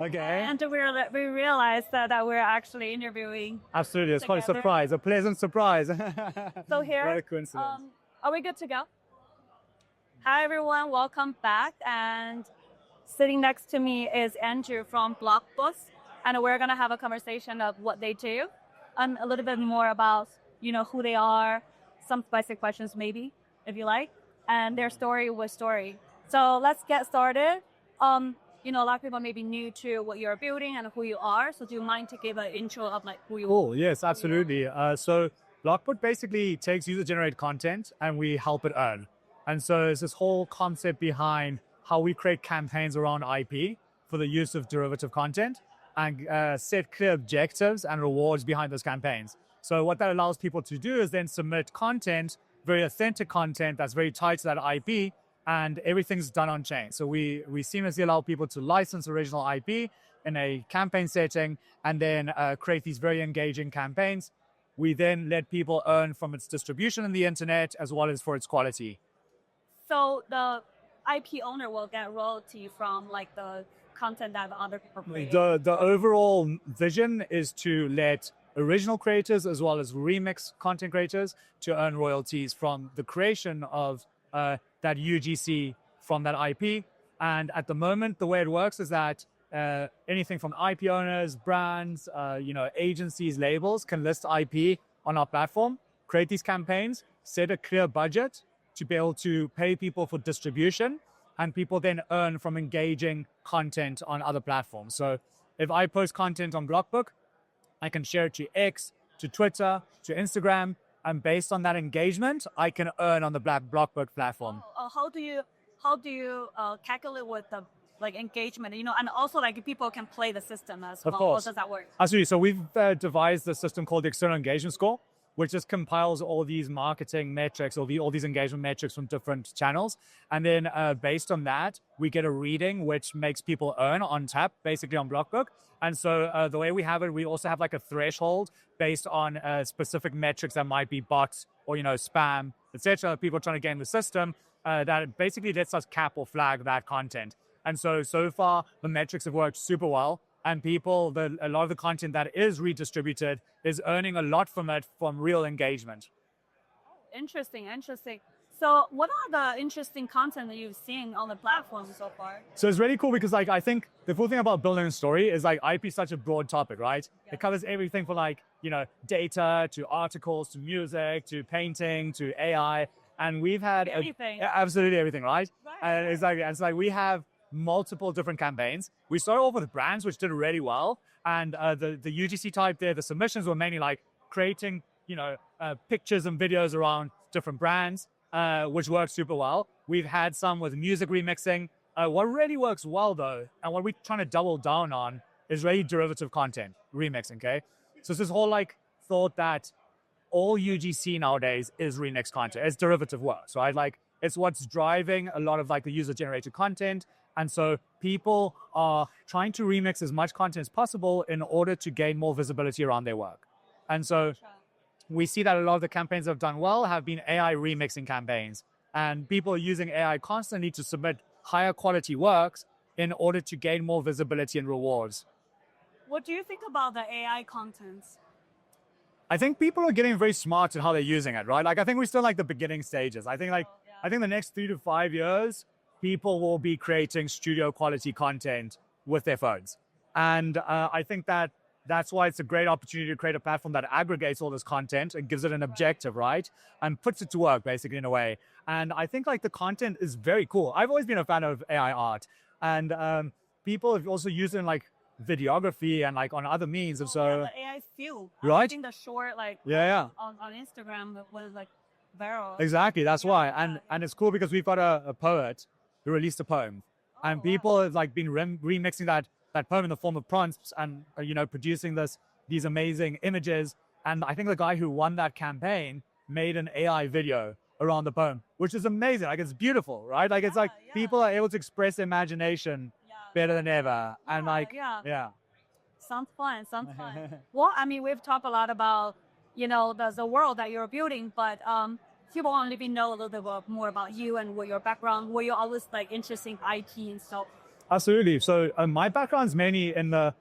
Okay. And we realized that we're actually interviewing. Absolutely. It's quite a Together. surprise, a pleasant surprise. So here, What a coincidence. are we good to go? Hi everyone, welcome back. And sitting next to me is Andrew from BlockBook, and we're gonna have a conversation of what they do, and a little bit more about who they are, some spicy questions maybe if you like, and their story with story. So let's get started. A lot of people may be new to what you're building and who you are. So do you mind to give an intro of like who you are? Cool. Yes, absolutely. So BlockBook basically takes user-generated content and we help it earn. And so it's this whole concept behind how we create campaigns around IP for the use of derivative content and set clear objectives and rewards behind those campaigns. So what that allows people to do is then submit content, very authentic content that's very tied to that IP, and everything's done on chain. So we seamlessly allow people to license original IP in a campaign setting and then create these very engaging campaigns. We then let people earn from its distribution on the internet as well as for its quality. So the IP owner will get royalty from like the content that other people create. The overall vision is to let original creators as well as remix content creators to earn royalties from the creation of that UGC from that IP. And at the moment, the way it works is that anything from IP owners, brands, agencies, labels can list IP on our platform, create these campaigns, set a clear budget to be able to pay people for distribution, and people then earn from engaging content on other platforms. So if I post content on BlockBook, I can share it to X, to Twitter, to Instagram, and based on that engagement, I can earn on the BlockBook platform. How do you calculate with the like engagement? And also like people can play the system as well. Of course. How does that work? Absolutely. So we've devised a system called the External Engagement Score, which just compiles all these marketing metrics or all these engagement metrics from different channels. And then based on that, we get a reading, which makes people earn on tap, basically on BlockBook. And so the way we have it, we also have like a threshold based on specific metrics that might be bots or, spam, etc. People trying to game the system that basically lets us cap or flag that content. And so far, the metrics have worked super well. And a lot of the content that is redistributed is earning a lot from it from real engagement. Interesting. So what are the interesting content that you've seen on the platform so far? So it's really cool because I think the cool thing about building a story is IP is such a broad topic, right? Yeah. It covers everything from data to articles to music to painting to AI. And we've had everything. Absolutely everything, right? And it's like we have multiple different campaigns. We started off with brands, which did really well. And the UGC type there, the submissions were mainly like creating, pictures and videos around different brands, which worked super well. We've had some with music remixing. What really works well though, and what we're trying to double down on is really derivative content, remixing, okay? So it's this whole thought that all UGC nowadays is remix content. It's derivative works, right? It's what's driving a lot of the user-generated content. And so people are trying to remix as much content as possible in order to gain more visibility around their work. And so we see that a lot of the campaigns that have done well have been AI remixing campaigns. And people are using AI constantly to submit higher quality works in order to gain more visibility and rewards. What do you think about the AI contents? I think people are getting very smart at how they're using it, right? I think we're still the beginning stages. I think the next 3 to 5 years, people will be creating studio quality content with their phones. And I think that's why it's a great opportunity to create a platform that aggregates all this content and gives it an objective, right? And puts it to work basically in a way. And I think the content is very cool. I've always been a fan of AI art, and people have also used it in videography and on other means. And so the AI field, right? I think the short on Instagram was viral. Exactly, that's why. And it's cool because we've got a poet who released a poem, and people have been remixing that poem in the form of prompts and producing these amazing images. And I think the guy who won that campaign made an AI video around the poem, which is amazing. It's beautiful, right? People are able to express imagination better than ever. And sounds fun. Well, we've talked a lot about the world that you're building, but people want to know a little bit more about you and what your background, were you always interested in IT and stuff? Absolutely. So my background's mainly in the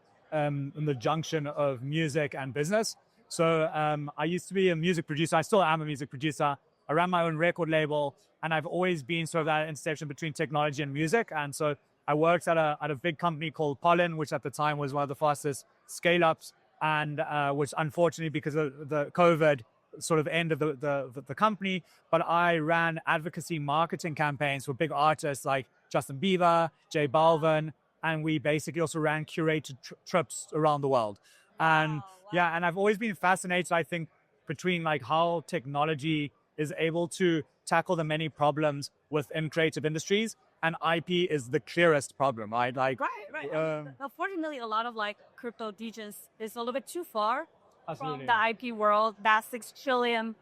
junction of music and business. So I used to be a music producer. I still am a music producer. I ran my own record label, and I've always been sort of that intersection between technology and music. And so I worked at a big company called Pollen, which at the time was one of the fastest scale-ups, and which unfortunately, because of the COVID, sort of ended the company. But I ran advocacy marketing campaigns for big artists like Justin Bieber, J Balvin, and we basically also ran curated trips around the world. And yeah, and I've always been fascinated, I think, between like how technology is able to tackle the many problems within creative industries, and IP is the clearest problem, right? Like, Right. Unfortunately, a lot of like crypto degens is a little bit too far absolutely. from the IP world. That $6 trillion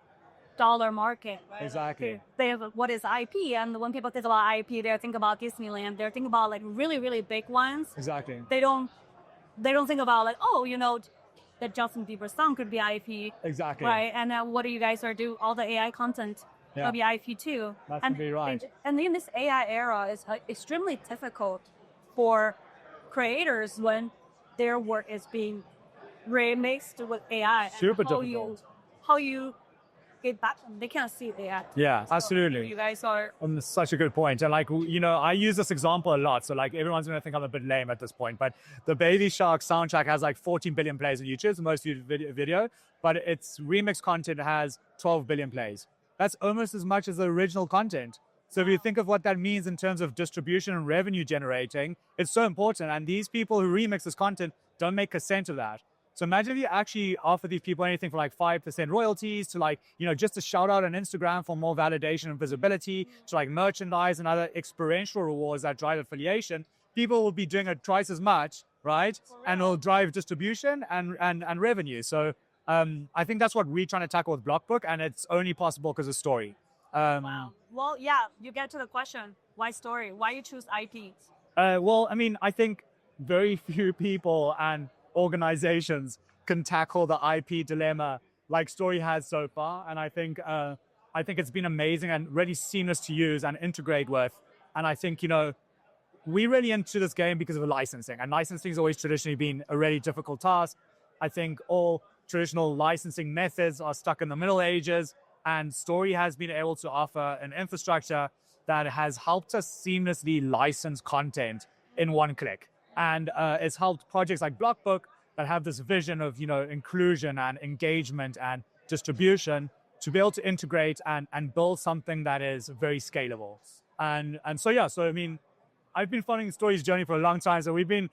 market. Right? Exactly. They have what is IP, and when people think about IP, they think about Disneyland. They're thinking about like really big ones. Exactly. They don't think about like, oh, the Justin Bieber song could be IP. Exactly. Right. And what do you guys are do? All the AI content Yeah. will be IP too. That's and, completely right. And in this AI era, it's extremely difficult for creators when their work is being remixed with AI. Super and how difficult. how you get back to them. They can't see AI. Yeah, So absolutely. You guys are That's such a good point. And like, I use this example a lot. So like everyone's going to think I'm a bit lame at this point, but the Baby Shark soundtrack has like 14 billion plays on YouTube. It's the most viewed video, but its remix content has 12 billion plays. That's almost as much as the original content. So if you think of what that means in terms of distribution and revenue generating, it's so important. And these people who remix this content don't make a cent of that. So imagine if you actually offer these people anything for like 5% royalties to like, just a shout out on Instagram for more validation and visibility, to like merchandise and other experiential rewards that drive affiliation. People will be doing it twice as much, right? And it'll drive distribution and revenue. So I think that's what we're trying to tackle with BlockBook, and it's only possible because of story. wow. Well, yeah. You get to the question: why story? Why you choose IP? Well, I mean, I think very few people and organizations can tackle the IP dilemma like Story has so far, and I think it's been amazing and really seamless to use and integrate with. And I think we really into this game because of licensing, and licensing has always traditionally been a really difficult task. I think all traditional licensing methods are stuck in the Middle Ages, and Story has been able to offer an infrastructure that has helped us seamlessly license content in one click. And it's helped projects like BlockBook that have this vision of, inclusion and engagement and distribution to be able to integrate and build something that is very scalable. And so I mean, I've been following Story's journey for a long time. So we've been,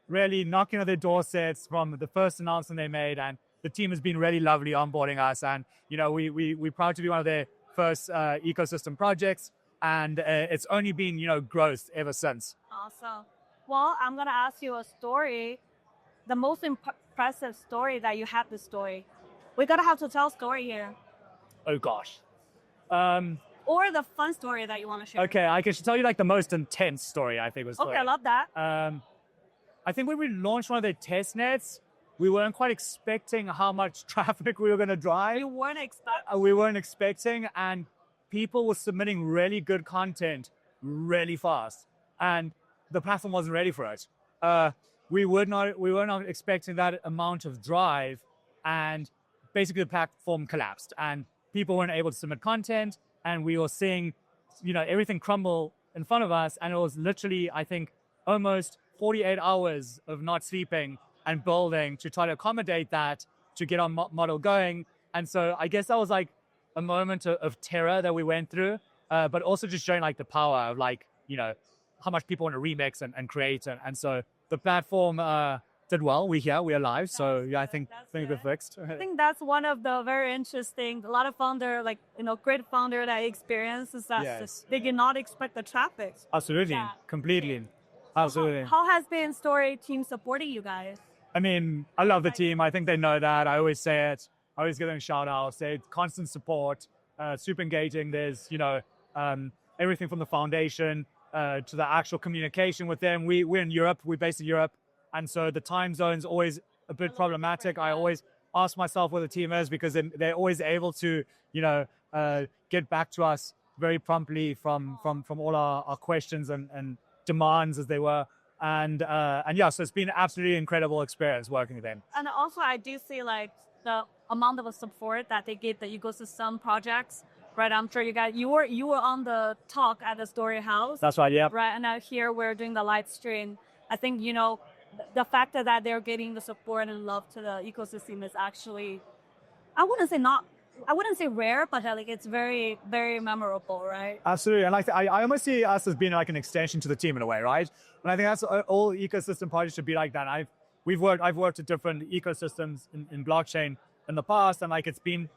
really knocking on their doorsteps from the first announcement they made, and the team has been really lovely onboarding us. And, we're proud to be one of their first ecosystem projects. And it's only been, growth ever since. Awesome. Well, I'm going to ask you a story, the most impressive story that you had this story. We're going to have to tell a story here. Oh, gosh. Or the fun story that you want to share. Okay, I can tell you like the most intense story, I think was. Okay, I love that. I think when we launched one of their test nets, we weren't quite expecting how much traffic we were going to drive. You weren't expecting? We weren't expecting, and people were submitting really good content really fast. And the platform wasn't ready for it. We were not expecting that amount of drive, and basically the platform collapsed, and people weren't able to submit content, and we were seeing, everything crumble in front of us, and it was literally, I think, almost 48 hours of not sleeping and building to try to accommodate that to get our model going. And so I guess that was like a moment of terror that we went through, but also just showing like the power of like, how much people want to remix and create. And so the platform did well. We are live. So yeah, I think things are fixed. I think that's one of the very interesting, a lot of founder, like, great founder that I experienced is that Yes. they did not expect the traffic. Absolutely. Yeah. Completely. Absolutely. How has been Story team supporting you guys? I mean, I love the team. I think they know that. I always say it. I always give them a shout out. Say constant support, super engaging. There's, everything from the foundation to the actual communication with them. We're in Europe. We're based in Europe. And so the time zone's always a bit problematic. I always ask myself what the team is, because they're always able to, get back to us very promptly from all our questions and demands as they were. And yeah, so it's been an absolutely incredible experience working with them. And also, I do see like the amount of support that they give the ecosystem projects. Right, I'm sure you were on the talk at the Story House. That's right, yeah. Right, and now here we're doing the live stream. I think the fact that they're getting the support and love to the ecosystem is actually, I wouldn't say rare, but like it's very, very memorable, right? Absolutely, and I almost see us as being like an extension to the team in a way, right? And I think that's all ecosystem projects should be like that. I've worked at different ecosystems in blockchain in the past, and like it's been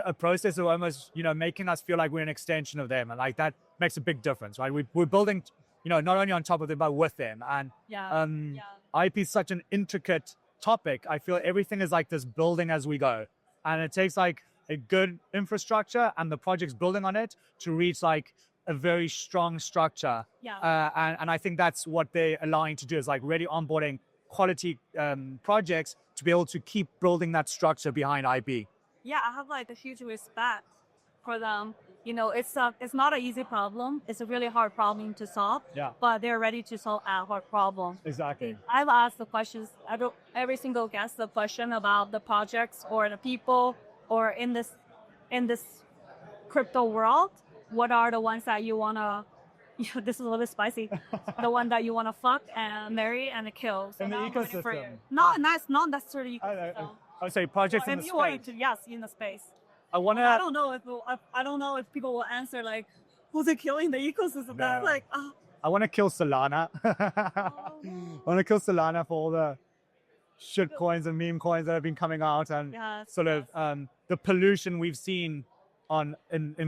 a process of almost making us feel like we're an extension of them, and like that makes a big difference, right? We're building not only on top of them but with them, and IP is such an intricate topic. I feel everything is like this building as we go, and it takes like a good infrastructure and the projects building on it to reach like a very strong structure. And I think that's what they're allowing to do, is like really onboarding quality projects to be able to keep building that structure behind IP. Yeah, I have like a huge respect for them. It's not an easy problem. It's a really hard problem to solve. Yeah. But they're ready to solve a hard problem. Exactly. I've asked the questions. Every single guest the question about the projects or the people or in this crypto world. What are the ones that you wanna? This is a little bit spicy. The one that you wanna fuck and marry and kill. So in the ecosystem. Not necessarily. I would say projects in the space. Yes, in the space. I don't know if people will answer like, who's it killing the ecosystem? No. Like, I want to kill Solana. I want to kill Solana for all the shit coins and meme coins that have been coming out, and the pollution we've seen in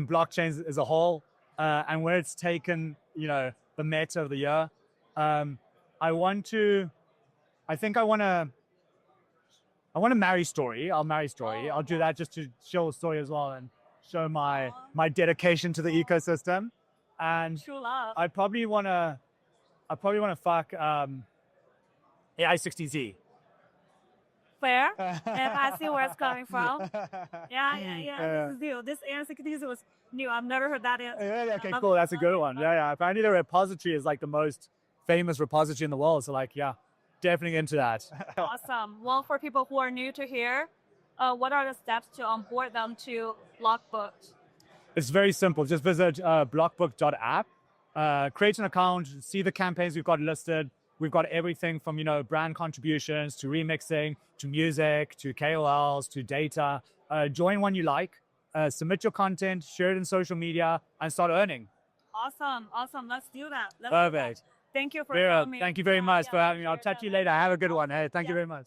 blockchains as a whole, and where it's taken the meta of the year. I want to marry Story. I'll marry Story. I'll do that just to show Story as well and show my dedication to the ecosystem. And true love. I probably want to fuck AI16Z. Fair. If I see where it's coming from. Yeah. This is new. This AI16Z was new. I've never heard that. Okay, cool. That's a good one. Yeah. Apparently the repository is like the most famous repository in the world. So like, yeah, definitely into that. Awesome. Well, for people who are new to here, what are the steps to onboard them to BlockBook? It's very simple. Just visit blockbook.app, create an account, see the campaigns we've got listed. We've got everything from brand contributions to remixing, to music, to KOLs, to data. Join one you like, submit your content, share it in social media, and start earning. Awesome. Let's do that. Perfect. Thank you for having me. Thank you very much for having me. I'll chat to you later. Have a good one. Hey, thank you very much.